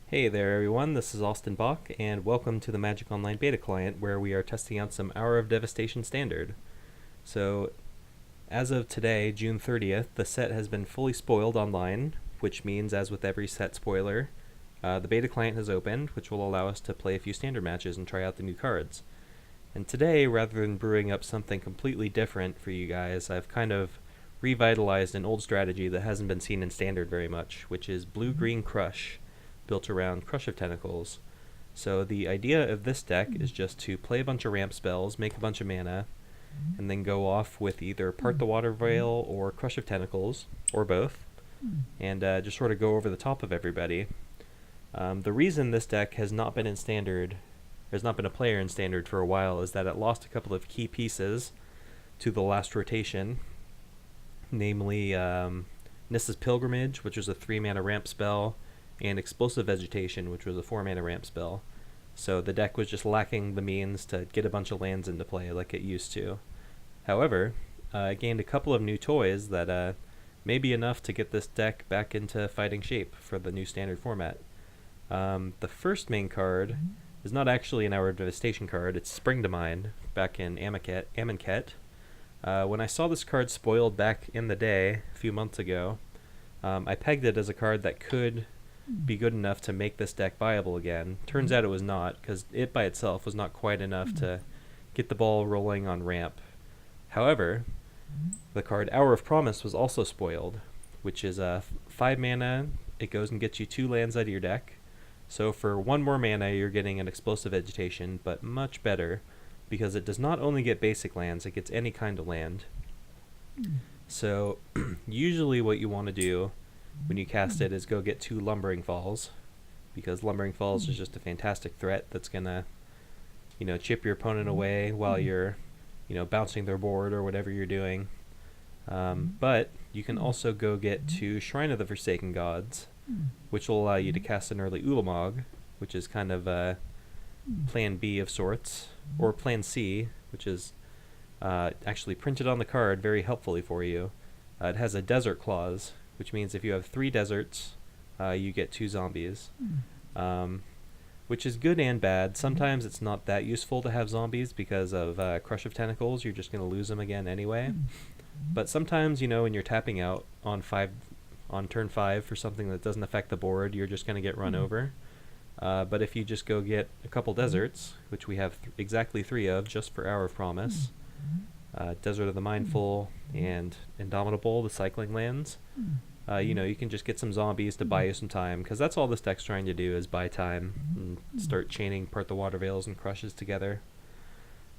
Hey there everyone, this is Austin Bach, and welcome to the Magic Online beta client where we are testing out some Hour of Devastation Standard. So, as of today, June 30th, the set has been fully spoiled online, which means, as with every set spoiler, the beta client has opened, which will allow us to play a few standard matches and try out the new cards. And today, rather than brewing up something completely different for you guys, I've kind of revitalized an old strategy that hasn't been seen in Standard very much, which is Blue-Green Crush, built around Crush of Tentacles. So the idea of this deck is just to play a bunch of ramp spells, make a bunch of mana, and then go off with either Part the Waterveil or Crush of Tentacles, or both, and just sort of go over the top of everybody. The reason this deck has not been in Standard, has not been a player in Standard for a while, is that it lost a couple of key pieces to the last rotation, namely Nissa's Pilgrimage, which was a 3-mana ramp spell, and Explosive Vegetation, which was a 4-mana ramp spell. So the deck was just lacking the means to get a bunch of lands into play like it used to. However, it gained a couple of new toys that may be enough to get this deck back into fighting shape for the new Standard format. The first main card is not actually an Hour of Devastation card, it's Spring to Mind, back in Amonkhet. When I saw this card spoiled back in the day, a few months ago, I pegged it as a card that could be good enough to make this deck viable again. Turns out it was not, because it by itself was not quite enough to get the ball rolling on ramp. However, the card Hour of Promise was also spoiled, which is a 5 mana, it goes and gets you 2 lands out of your deck. So for 1 more mana you're getting an Explosive Vegetation, but much better, because it does not only get basic lands, it gets any kind of land. So usually what you want to do when you cast it is go get 2 Lumbering Falls, because Lumbering Falls is just a fantastic threat that's gonna, chip your opponent away while you're, bouncing their board or whatever you're doing. But you can also go get 2 Shrine of the Forsaken Gods, which will allow you to cast an early Ulamog, which is kind of a plan B of sorts, or plan C, which is actually printed on the card very helpfully for you. It has a Desert Clause, which means if you have 3 deserts, you get 2 zombies, which is good and bad. Sometimes it's not that useful to have zombies because of Crush of Tentacles. You're just going to lose them again anyway. But sometimes, when you're tapping out on turn 5 for something that doesn't affect the board, you're just going to get run over. But if you just go get a couple deserts, which we have exactly 3 of just for Hour of Promise, Desert of the Mindful and Indomitable, the cycling lands, you can just get some zombies to buy you some time, because that's all this deck's trying to do, is buy time and start chaining Part the Waterveils and Crushes together.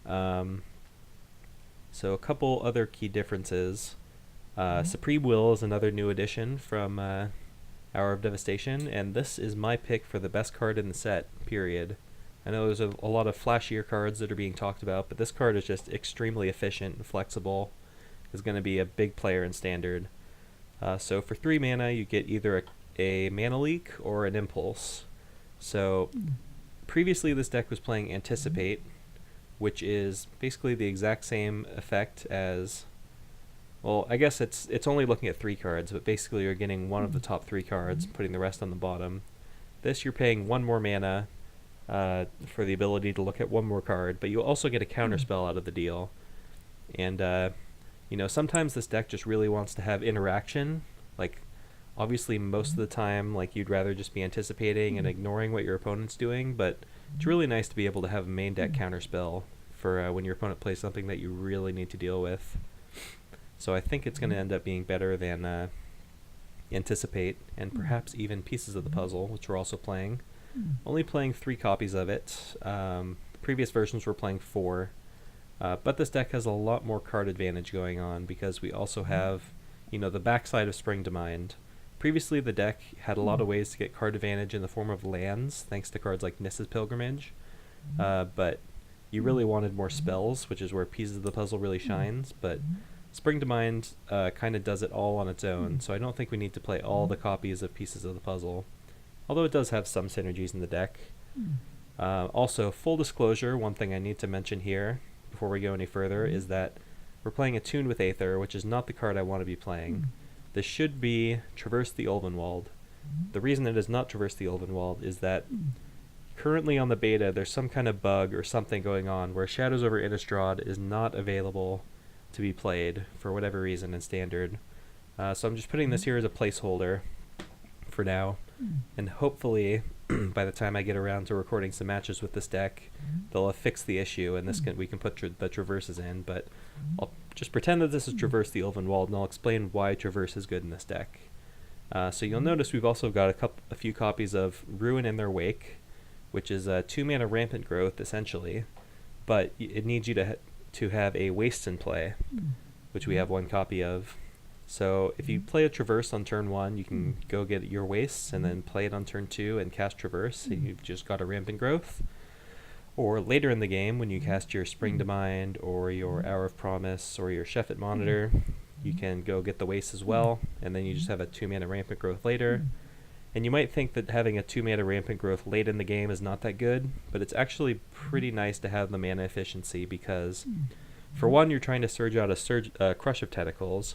So a couple other key differences. Supreme Will is another new addition from Hour of Devastation, and this is my pick for the best card in the set, period. I know there's a lot of flashier cards that are being talked about, but this card is just extremely efficient and flexible. Is going to be a big player in Standard. So for 3 mana, you get either a Mana Leak or an Impulse. So previously this deck was playing Anticipate, which is basically the exact same effect as... Well, I guess it's only looking at 3 cards, but basically you're getting one of the top 3 cards, putting the rest on the bottom. This, you're paying 1 more mana for the ability to look at 1 more card, but you also get a counterspell out of the deal. And, sometimes this deck just really wants to have interaction. Like, obviously most of the time, you'd rather just be anticipating and ignoring what your opponent's doing, but it's really nice to be able to have a main deck counterspell for when your opponent plays something that you really need to deal with. So I think it's going to end up being better than Anticipate, and perhaps even Pieces of the Puzzle, which we're also playing. Only playing 3 copies of it. Previous versions were playing 4. But this deck has a lot more card advantage going on, because we also have, the backside of Spring to Mind. Previously the deck had a lot of ways to get card advantage in the form of lands, thanks to cards like Nissa's Pilgrimage. But you really wanted more spells, which is where Pieces of the Puzzle really shines. But Spring to Mind kind of does it all on its own, so I don't think we need to play all the copies of Pieces of the Puzzle. Although it does have some synergies in the deck. Also, full disclosure, one thing I need to mention here before we go any further is that we're playing Attuned with Aether, which is not the card I want to be playing. This should be Traverse the Ulvenwald. The reason it does not traverse the Ulvenwald is that currently on the beta there's some kind of bug or something going on where Shadows over Innistrad is not available to be played for whatever reason in Standard. So I'm just putting this here as a placeholder for now, and hopefully by the time I get around to recording some matches with this deck, they'll have fixed the issue, and we can put the traverses in. But I'll just pretend that this is Traverse the Ulvenwald, and I'll explain why Traverse is good in this deck. So you'll notice we've also got a few copies of Ruin in their Wake, which is a 2-mana Rampant Growth essentially, but it needs you to have a Waste in play, which we have 1 copy of. So if you play a Traverse on turn 1, you can go get your Wastes and then play it on turn 2 and cast Traverse, and you've just got a Rampant Growth. Or later in the game, when you cast your Spring to Mind or your Hour of Promise or your Sheffet Monitor, you can go get the Waste as well, and then you just have a 2-mana Rampant Growth later. And you might think that having a 2-mana Rampant Growth late in the game is not that good, but it's actually pretty nice to have the mana efficiency because, for one, you're trying to surge out a Crush of Tentacles,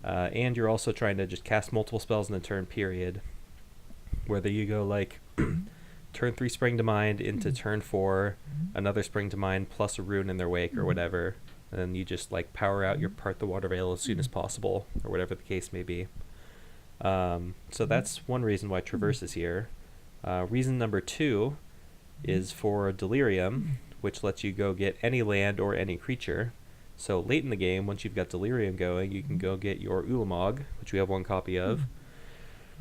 and you're also trying to just cast multiple spells in a turn period. Whether you go like turn 3 Spring to Mind into turn 4, another Spring to Mind plus a Ruin in their Wake or whatever, and then you just like power out your Part the Waterveil as soon as possible, or whatever the case may be. So that's one reason why Traverse is here. Reason number 2 is for Delirium, which lets you go get any land or any creature. So late in the game, once you've got Delirium going, you can go get your Ulamog, which we have 1 copy of,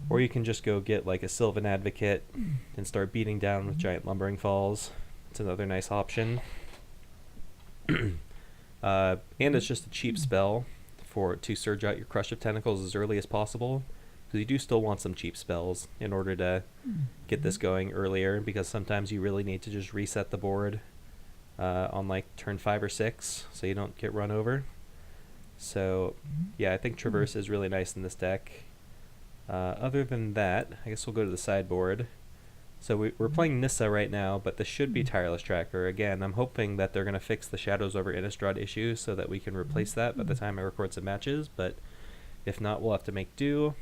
or you can just go get like a Sylvan Advocate and start beating down with Giant Lumbering Falls. It's another nice option. And it's just a cheap spell to surge out your Crush of Tentacles as early as possible, because you do still want some cheap spells in order to get this going earlier, because sometimes you really need to just reset the board on like turn 5 or 6 so you don't get run over. So yeah, I think Traverse is really nice in this deck. Other than that, I guess we'll go to the sideboard. So we're playing Nissa right now, but this should be Tireless Tracker. Again, I'm hoping that they're going to fix the Shadows over Innistrad issue so that we can replace that by the time I record some matches, but if not, we'll have to make do.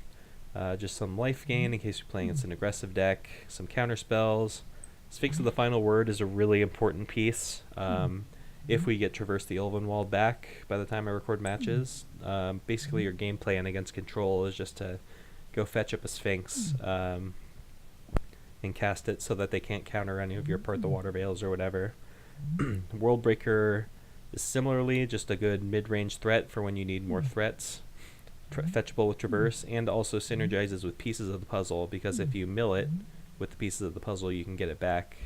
Just some life gain in case you're playing against an aggressive deck, some counter spells. Sphinx of the Final Word is a really important piece. If we get Traverse the Ulvenwald back by the time I record matches, basically your game plan against control is just to go fetch up a Sphinx and cast it so that they can't counter any of your Part the Waterveils or whatever. Worldbreaker is similarly just a good mid-range threat for when you need more threats. Fetchable with Traverse, and also synergizes with Pieces of the Puzzle, because if you mill it with the Pieces of the Puzzle, you can get it back,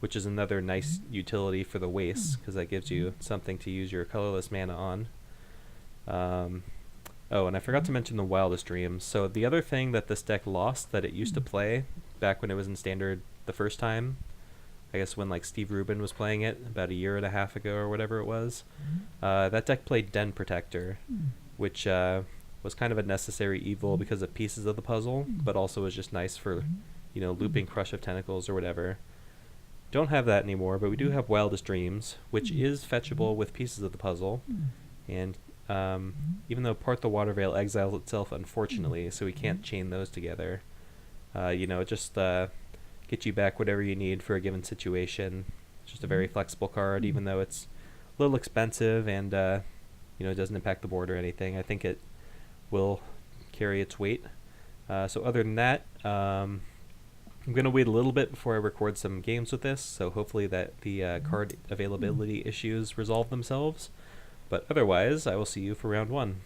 which is another nice utility for the Waste, because that gives you something to use your colorless mana on. Oh, and I forgot to mention the Wildest Dreams. So the other thing that this deck lost that it used to play back when it was in Standard the first time, I guess when like Steve Rubin was playing it about a year and a half ago or whatever it was, that deck played Den Protector, which was kind of a necessary evil because of Pieces of the Puzzle, but also was just nice for, you know, looping Crush of Tentacles or whatever. Don't have that anymore, but we do have Wildest Dreams, which is fetchable with Pieces of the Puzzle, and even though Part the Waterveil exiles itself, unfortunately, so we can't chain those together, you know, just get you back whatever you need for a given situation. It's just a very flexible card, even though it's a little expensive and, you know, it doesn't impact the board or anything. I think it will carry its weight. So other than that, I'm going to wait a little bit before I record some games with this, so hopefully that the card availability issues resolve themselves. But otherwise, I will see you for round 1.